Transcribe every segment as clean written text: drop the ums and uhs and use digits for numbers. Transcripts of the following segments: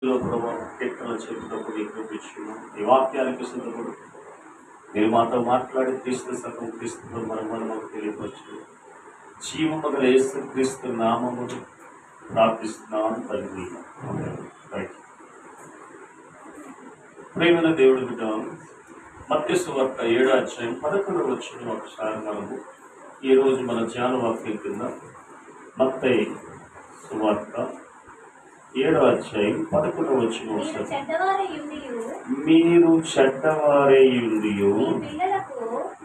ప్రభావ కీర్తనలు చెప్పినప్పుడు నీకు చూపించున్నాం. ఈ వాక్యానికి సిద్ధపడు. మీరు మాతో మాట్లాడి క్రీస్తు సకం క్రీస్తుతో మనం మాకు తెలియపరచు. జీవము గల యేసు క్రీస్తు నామమును ప్రార్థిస్తున్నాను తండ్రి. ఆమేన్. ప్రేమైన దేవుడి బిడ్డ, మత్తయి సువార్త 7వ అధ్యాయం 11వ వచనం ఒకసారి మనము ఈరోజు మన ధ్యాన వాక్యం కింద మత్తయి సువార్త 7వ అధ్యాయం 11వ వచనం ఒకసారి. మీరు చెడ్డవారేయుండియు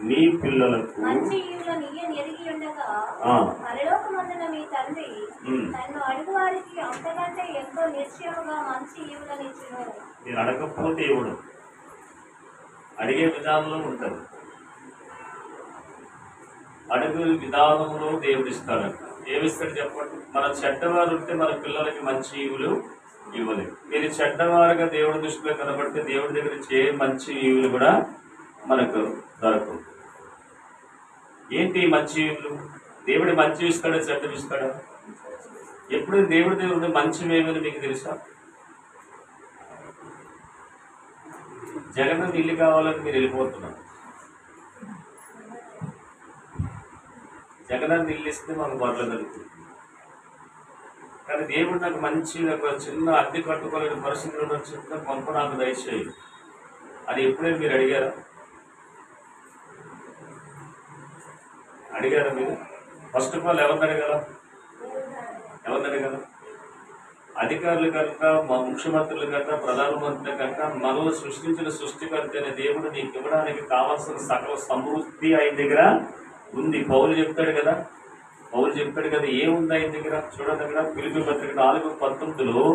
మీ పిల్లలకు మీరు అడగకపోతే ఇవ్వడు. అడిగే విధానంలో ఉంటుంది. అడుగు విధానంలో దేవుడు ఇస్తాడంట. ఏమిస్తాడు చెప్పండి? మన చెడ్డవారు ఉంటే మన పిల్లలకి మంచి ఈవులు ఇవ్వలేదు. మీరు చెడ్డవారుగా దేవుడి దృష్టిలో కనబడితే దేవుడి దగ్గర మంచి ఈవులు కూడా మనకు దొరకవు. ఏంటి మంచి ఈవులు? దేవుడి మంచి ఇస్తాడా చెడ్డవి ఇస్తాడా? ఎప్పుడు దేవుడి దగ్గర మంచి ఏమని మీకు తెలుసా? జగన్ ఇల్లు కావాలని మీరు వెళ్ళిపోతున్నారు. జగనాన్ని ఇల్లు ఇస్తే మాకు బర్రెలు దొరుకుతుంది. కానీ దేవుడు నాకు మంచి ఒక చిన్న అద్దె కట్టుకోలేని పరిస్థితుల్లో చిన్న పంప నాకు దయచేయి అది ఎప్పుడైనా మీరు అడిగారా? మీరు? ఫస్ట్ ఆఫ్ ఆల్ ఎవరిని అడగాల? అధికారులు కనుక, మా ముఖ్యమంత్రులు కనుక, ప్రధానమంత్రులు కనుక, మనల్ని సృష్టించిన సృష్టికర్త అనే దేవుడు నీకు ఇవ్వడానికి కావాల్సిన సకల సమృద్ధి ఆయన దగ్గర ఉంది. పౌలు చెప్తాడు కదా, ఏముంది ఆయన దగ్గర? చూడండి, దగ్గర ఫిలిప్పీ పత్రిక 4:19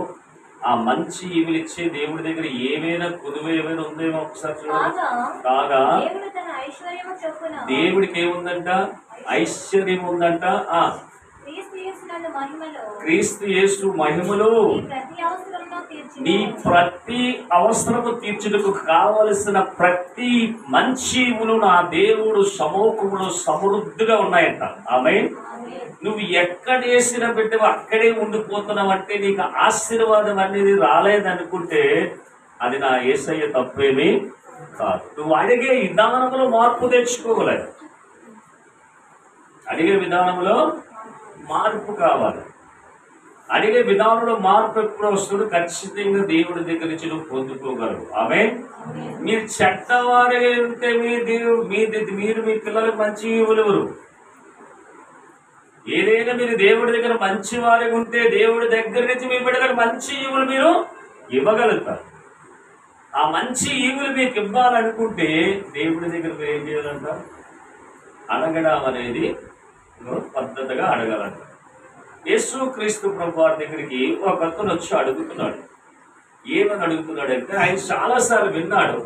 ఆ మంచి ఈవులు ఇచ్చే దేవుడి దగ్గర ఏమైనా కొదువు ఏమైనా ఉందేమో ఒకసారి చూడండి. కాగా దేవుడికి ఏముందంట? ఐశ్వర్యం ఉందంట. క్రీస్తు యేసు మహిమలో నీ ప్రతి అవసరము తీర్చుటకు కావలసిన ప్రతి మంచి నా దేవుడు సమూహములో సమృద్ధిగా ఉన్నాయంట. ఆమేన్. నువ్వు ఎక్కడేసిన బిడ్డవు అక్కడే ఉండిపోతున్నావు అంటే నీకు ఆశీర్వాదం అనేది రాలేదనుకుంటే అది నా యేసయ్య తప్పేమీ కాదు. నువ్వు అడిగే విధానంలో మార్పు తెచ్చుకోగలదు. అడిగే విధానంలో మార్పు కావాలి. అడిగే విధానంలో మార్పు ఎప్పుడు వస్తుంది? ఖచ్చితంగా దేవుడి దగ్గర నుంచి నువ్వు పొందుకోగలవు. ఆమేన్. మీరు చెడ్డవారిగా ఉంటే మీరు మీ పిల్లలకు మంచి ఇవ్వలేరు. ఏదైనా మీరు దేవుడి దగ్గర మంచి వారిగా ఉంటే దేవుడి దగ్గర నుంచి మీ బిడ్డలకు మంచి ఈవులు మీరు ఇవ్వగలుగుతారు. ఆ మంచి ఈవులు మీకు ఇవ్వాలనుకుంటే దేవుడి దగ్గర మీరు ఏం చేయాలంట? అడగడం అనేది పద్ధతిగా అడగాలంట. యేసు క్రీస్తు ప్రభువారి దగ్గరికి ఒక అతను వచ్చి అడుగుతున్నాడు. ఏమని అడుగుతున్నాడంటే, ఆయన చాలాసార్లు విన్నాడు,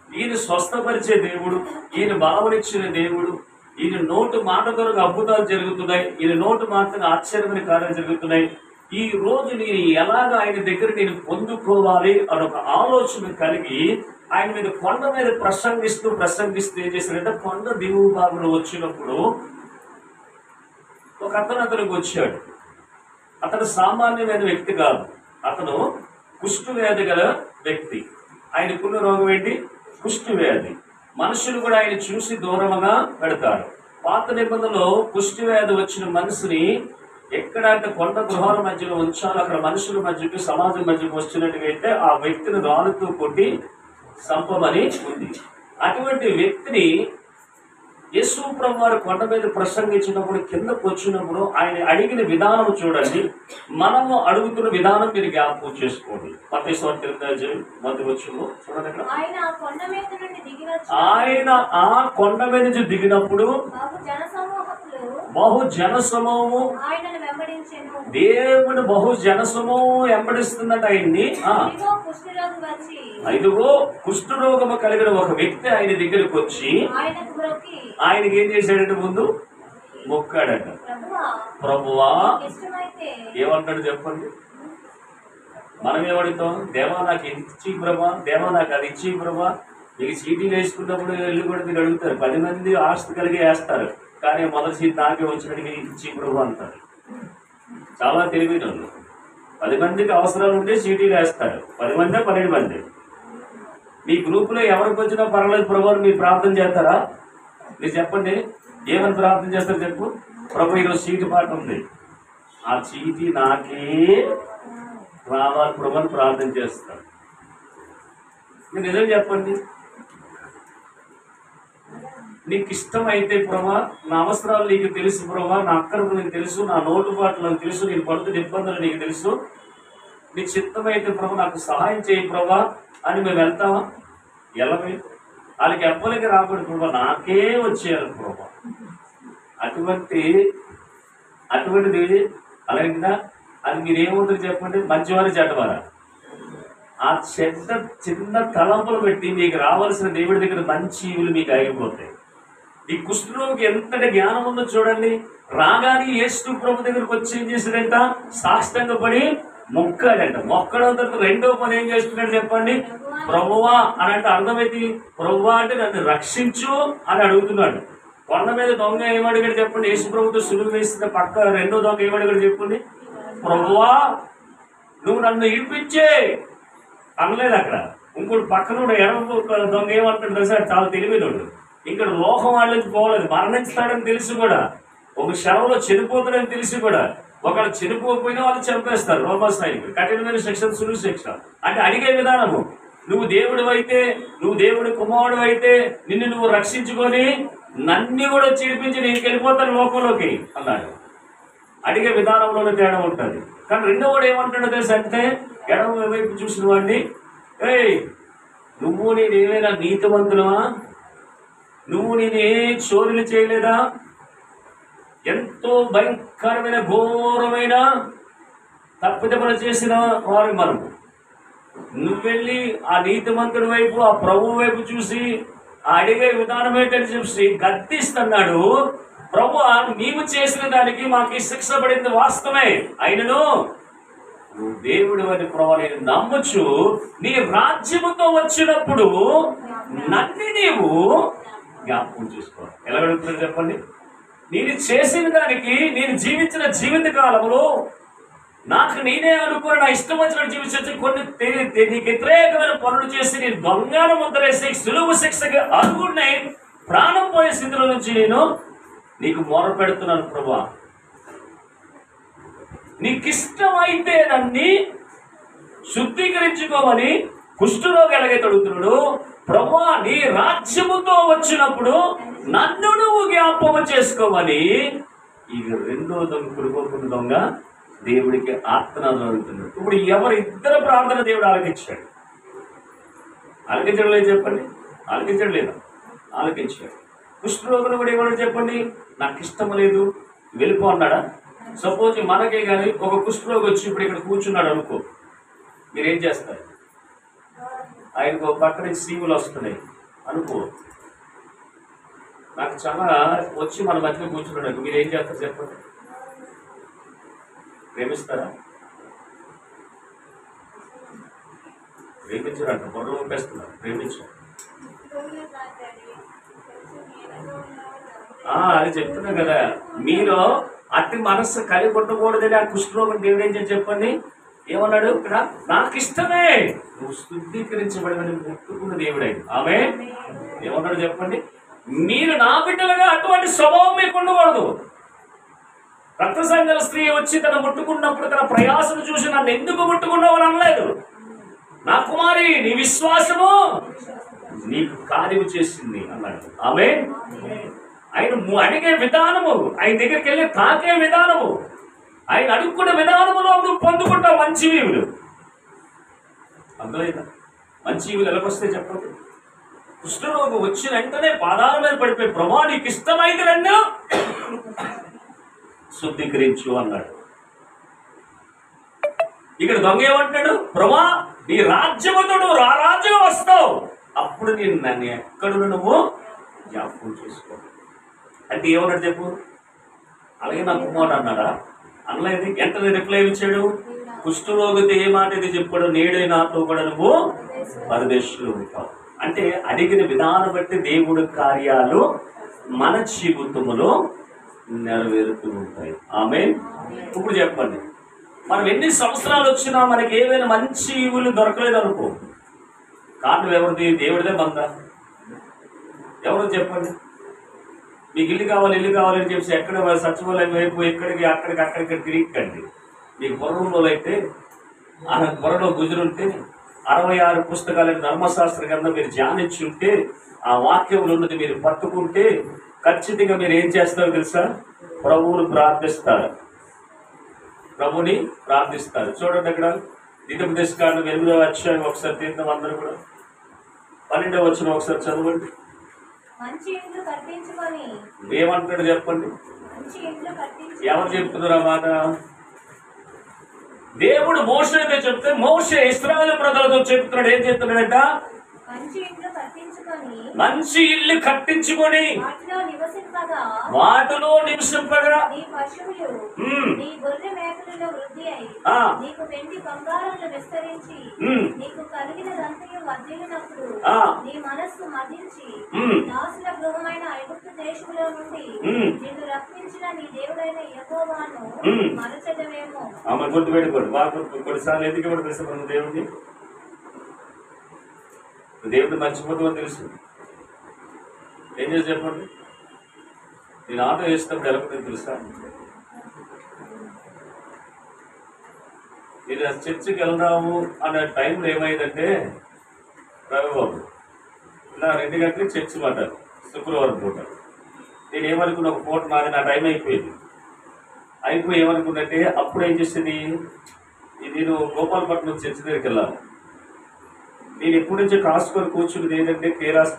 ఈయన స్వస్థపరిచే దేవుడు, ఈయన బలవనిచ్చిన దేవుడు, ఈయన నోటు మాట కొరకు అద్భుతాలు జరుగుతున్నాయి, ఈయన నోటు మాటకు ఆశ్చర్యమైన కార్యాలు జరుగుతున్నాయి. ఈ రోజు నేను ఎలాగ ఆయన దగ్గర నేను పొందుకోవాలి అని ఒక ఆలోచన కలిగి ఆయన మీద కొండ మీద ప్రసంగిస్తూ ఏం చేశాడంటే, కొండ దిగువ భాగంలో వచ్చినప్పుడు ఒక అతనికి వచ్చాడు. అతను సామాన్యమైన వ్యక్తి కాదు. అతను కుష్ఠవ్యాధి గల వ్యక్తి. ఆయనకున్న రోగం ఏంటి? కుష్ఠవ్యాధి. మనుషులు కూడా ఆయన చూసి దూరంగా పెడతారు. పాత నిబంధనలో కుష్ఠవ్యాధి వచ్చిన మనిషిని ఎక్కడ అంటే కొండ గృహాల మధ్యలో ఉంచాలి. అక్కడ మనుషుల మధ్యకి, సమాజం మధ్యకు వచ్చినట్టుగా అయితే ఆ వ్యక్తిని రాళ్ళతో కొట్టి చంపమని ఉంది. అటువంటి వ్యక్తిని యేసు ప్రభువు వారు కొండ మీద ప్రసంగించినప్పుడు, కిందకు వచ్చినప్పుడు ఆయన అడిగిన విధానం చూడండి. మనము అడుగుతున్న విధానం మీరు జ్ఞాపకం చేసుకోండి. మత్తయి సువార్త 8వ అధ్యాయం 1వ వచనంలో చూడండి. అక్కడ ఆయన ఆ కొండ మీద నుంచి దిగినప్పుడు బహు జన సమూహము దేవుడు బహు జన సమూహం వెంబడిస్తుందట ఆయన్ని. ఇదిగో కుష్ఠరోగము కలిగిన ఒక వ్యక్తి ఆయన దగ్గరికి వచ్చి ఆయనకి ఏం చేశాడంటే ముందు మొక్కాడట. ప్రభువా, ఏమంటాడు చెప్పండి? మనం ఏమడుగుతాం? దేవా నాకు ఇది ఇచ్చి ప్రభా, దేవా నాకు అది ఇచ్చి ప్రభా. మీకు చీటీలు వేసుకున్నప్పుడు వెళ్ళి కూడా మీరు అడుగుతారు. 10 మంది ఆస్తి కలిగి వేస్తారు, కానీ మొదటి సీట్ నాకే వచ్చినట్టు మీకు ఇచ్చి ప్రభు అంటారు. చాలా తెలివైన వాళ్ళు. 10 మందికి అవసరాలు ఉంటే చీటీలు వేస్తారు. 10 మంది 12 మంది. మీ గ్రూపులో ఎవరికి వచ్చినా పర్వాలేదు ప్రభు మీరు ప్రార్థన చేస్తారా? మీరు చెప్పండి, ఏమని ప్రార్థన చేస్తారు చెప్పు. ప్రభు ఈరోజు చీటి పాట ఉంది, ఆ చీటి నాకే రావాలి ప్రభు అని ప్రార్థన చేస్తారు. మీరు నిజం చెప్పండి. నీకు ఇష్టమైతే ప్రభా, నా అవసరాలు నీకు తెలుసు ప్రభా, నా అక్కరకు నీకు తెలుసు, నా లోటుపాట్లు నాకు తెలుసు, నేను పడుతున్న ఇబ్బందులు నీకు తెలుసు, నీకు చిత్తమైతే ప్రభు నాకు సహాయం చేయి ప్రభా అని మేము వెళ్తామా? ఎలాగే వాళ్ళకి ఎవ్వరికి రాకూడదు ప్రభా, నాకే వచ్చేయాలి ప్రభా. అటువంటిది అలాగే అది మీరేమవుతుంది చెప్పండి, మంచివారు చెడ్డవారా? ఆ చిన్న తలంపులు పెట్టి మీకు రావాల్సిన దేవుడి దగ్గర మంచి ఈవులు మీకు ఆగిపోతాయి. ఈ కుష్ఠరోగికి ఎంతటి జ్ఞానం ఉందో చూడండి. రాగానే యేసు ప్రభు దగ్గరకు వచ్చి ఏం చేశాడంట? సాష్టాంగ పడి మొక్కాడంట. మొక్కడం తర్వాత రెండో పని ఏం చేస్తున్నాడు చెప్పండి? ప్రభువా అని అంటే అర్థమైతే, ప్రభువా అంటే నన్ను రక్షించు అని అడుగుతున్నాడు. కొండ మీద దొంగ ఏమడిగాడు చెప్పండి? యేసు ప్రభుతో సులువు వేసిన పక్క రెండో దొంగ ఏమడిగాడు చెప్పండి? ప్రభువా నువ్వు నన్ను ఇడిపించే అనలేదు అక్కడ. ఇంకోటి పక్కన ఎడమ దొంగ ఏమంటాడు తెలుసా? చాలా తెలివినోడు. ఇక్కడ లోకం వాళ్ళకి పోలేదు, మరణిస్తాడని తెలిసి కూడా, ఒక క్షణంలో చనిపోతాడని తెలిసి కూడా, ఒకళ్ళు చనిపోకపోయినా వాళ్ళు చంపేస్తారు. రోమా సైనికులు కఠినమైన శిక్ష, సులువు శిక్ష. అంటే అడిగే విధానము, నువ్వు దేవుడు అయితే, నువ్వు దేవుడి కుమారుడు అయితే నిన్ను నువ్వు రక్షించుకొని నన్ను కూడా చిడిపించి నేను వెళ్ళిపోతాను లోకంలోకి అన్నాడు. అడిగే విధానంలోనే తేడా ఉంటుంది. కానీ రెండో వాడు ఏమంటాడో తెలుసు అంటే, ఎడమ వైపు చూసిన వాడిని, ఏయ్ నువ్వు నేను ఏమైనా నీతివంతులమా? నువ్వు నేను ఏ చోరీలు చేయలేదా? ఎంతో భయంకరమైన ఘోరమైన తప్పిదములు చేసిన వారు మనం. నువ్వెళ్ళి ఆ నీతిమంతుడి వైపు, ఆ ప్రభు వైపు చూసి ఆ అడిగే విధానం ఏంటని చూసి గద్దిస్తున్నాడు. ప్రభు నీవు చేసిన దానికి మాకు శిక్ష పడింది వాస్తవమే, అయినను నువ్వు దేవుడు అని ప్రభు నేను నమ్మచ్చు. నీ రాజ్యముతో వచ్చినప్పుడు నన్ను నీవు జ్ఞాపకం చేసుకోవాలి. ఎలా అడుగుతున్నారు చెప్పండి? నేను చేసిన దానికి, నేను జీవించిన జీవిత కాలంలో నాకు నేనే అనుకుని నా ఇష్టం వచ్చిన జీవించవచ్చు. కొన్ని నీకు వ్యతిరేకమైన పనులు చేసి నేను దొంగను ముద్రేసి సులువు శిక్షకి అర్హుడినై ప్రాణం పోయే స్థితిలో నుంచి నేను నీకు మొర పెడుతున్నాను ప్రభా. నీకిష్టమైతే నన్ను శుద్ధీకరించుకోమని కుష్ఠరోగి ఎలాగైతే అడుగుతున్నాడు, ప్రభా నీ రాజ్యముతో వచ్చినప్పుడు నన్ను నువ్వు జ్ఞాపకం చేసుకోమని ఈ రెండో దొంగ, కురుకోకుండా దొంగ దేవుడికి ఆత్మనాదం అడుగుతున్నాడు. ఇప్పుడు ఇద్దరు ప్రార్థన దేవుడు ఆలకించాడు. ఆలకించడం లేదు చెప్పండి? ఆలకించడం లేదా? ఆలకించాడు. కుష్ఠరోగులు కూడా ఏమన్నా చెప్పండి? నాకు ఇష్టం లేదు వెళ్ళిపో అన్నాడా? సపోజ్ మనకే కానీ ఒక కుష్ఠరోగి వచ్చి ఇప్పుడు ఇక్కడ కూర్చున్నాడు అనుకో, మీరేం చేస్తారు? ఆయనకు పక్కన సీవులు వస్తున్నాయి అనుకో, నాకు చాలా వచ్చి మన మధ్యలో కూర్చున్నాడు, మీరేం చేస్తారు చెప్పండి? ప్రేమిస్తారా? ప్రేమించారంట, బొర్రలు పంపేస్తున్నారు. ప్రేమించారు. అది చెప్తున్నా కదా, మీరు అతి మనస్సు కలిగి ఉండకూడదని ఆ కుష్ఠరోగం దేవుడు ఏం చేసి చెప్పండి? ఏమన్నాడు ఇక్కడ? నాకు ఇష్టమే నువ్వు శుద్ధీకరించబడమని ముట్టుకున్న దేవుడే. ఆమె ఏమన్నాడు చెప్పండి? మీరు నా బిడ్డలుగా అటువంటి స్వభావం మీకు ఉండకూడదు. రక్త సంఘాల స్త్రీ వచ్చి తను ముట్టుకున్నప్పుడు తన ప్రయాసం చూసి నన్ను ఎందుకు ముట్టుకున్నావు అని అనలేదు. నా కుమారి నీ విశ్వాసము నీకు కార్యము చేసింది అన్నాడు. ఆమె ఆయన అడిగే విధానము, ఆయన దగ్గరికి వెళ్ళి తాకే విధానము, ఆయన అడుక్కునే విధానములో నువ్వు పొందుకుంటావు మంచి ఈవులు. అర్థమైందా? మంచి ఈవులు ఎలాగొస్తాయి చెప్పండి? కుష్ఠరోగం వచ్చిన వెంటనే పాదాల మీద పడిపోయి ప్రభా నీకు ఇష్టమైతే నన్ను శుద్ధీకరించు అన్నాడు. ఇక్కడ దొంగ ఏమంటాడు? ప్రభా నీ రాజ్యముతో నువ్వు రారాజుగా వస్తావు, అప్పుడు నేను నన్ను ఎక్కడున్నా నువ్వు జ్ఞాపకం చేసుకో అంటే ఏమన్నాడు చెప్పు? అలాగే నా కుమారుడు అన్నాడా? అనలేదు. ఎంత రిప్లై ఇచ్చాడు? కుష్ఠరోగితో ఏ మాట ఇది చెప్పాడు? నేడే నాతో కూడా నువ్వు పరదేశంలో ఉంటావు. అంటే అడిగిన విధానం బట్టి దేవుడి కార్యాలు మన జీవితంలో నెరవేరుతూ ఉంటాయి. ఆమె ఇప్పుడు చెప్పండి, మనం ఎన్ని సంవత్సరాలు వచ్చినా మనకి ఏమైనా మంచి ఈవులు దొరకలేదు అనుకో, కారణం ఎవరిది? దేవుడిదే బంద. ఎవరో చెప్పండి. మీకు ఇల్లు కావాలని చెప్పి ఎక్కడ సచివాలయం వైపు ఎక్కడికి అక్కడికి తిరిగికండి. మీకు బుర్రలో అయితే బుర్రలో గుజురుంటే 66 పుస్తకాలైన ధర్మశాస్త్ర గ్రంథం మీరు ధ్యానించి ఉంటే, ఆ వాక్యంలో ఉన్నది మీరు పట్టుకుంటే ఖచ్చితంగా మీరు ఏం చేస్తారో తెలుసా? ప్రభువుని ప్రార్థిస్తారు. చూడండి అక్కడ ద్వితీయోపదేశకాండం 8వ అధ్యాయం ఒకసారి తీద్దాం అందరూ కూడా. 12వ వచనం ఒకసారి చదవండి. ఏమంటాడు చెప్పండి? ఎవరు చెప్తున్నారు ఆ మాట? దేవుడు మోషేతో చెప్తే మోషే ఇశ్రాయేలు ప్రజలతో చెప్తున్నాడు. ఏం చెప్తున్నాడంట? మంచి ఇల్లు కట్టించుకొని వాటిలో నివసింపగా గుర్తుపెట్టుకోండి. కొన్నిసార్లు ఎందుకు కూడా తెలుసు దేవుడిని మర్చిపోతామని తెలుసు. ఏం చేసి చెప్పండి. నేను ఆటో వేసినప్పుడు ఎలా ఉంటుంది తెలుసా? నేను చర్చికి వెళ్దాము అనే టైంలో ఏమైందంటే, రవిబాబు ఇలా 2 గంటలకి చర్చి మాట, శుక్రవారం పూట. నేను ఏమనుకున్నా, ఒక పూట నాది నా టైం అయిపోయి ఏమనుకున్నట్టే అప్పుడు ఏం చేసేది, నేను గోపాలపట్నం చర్చి దగ్గరికి వెళ్ళాను. నేను ఎప్పటి నుంచో కాసుకొని కూర్చుని ఏంటంటే కేరాస్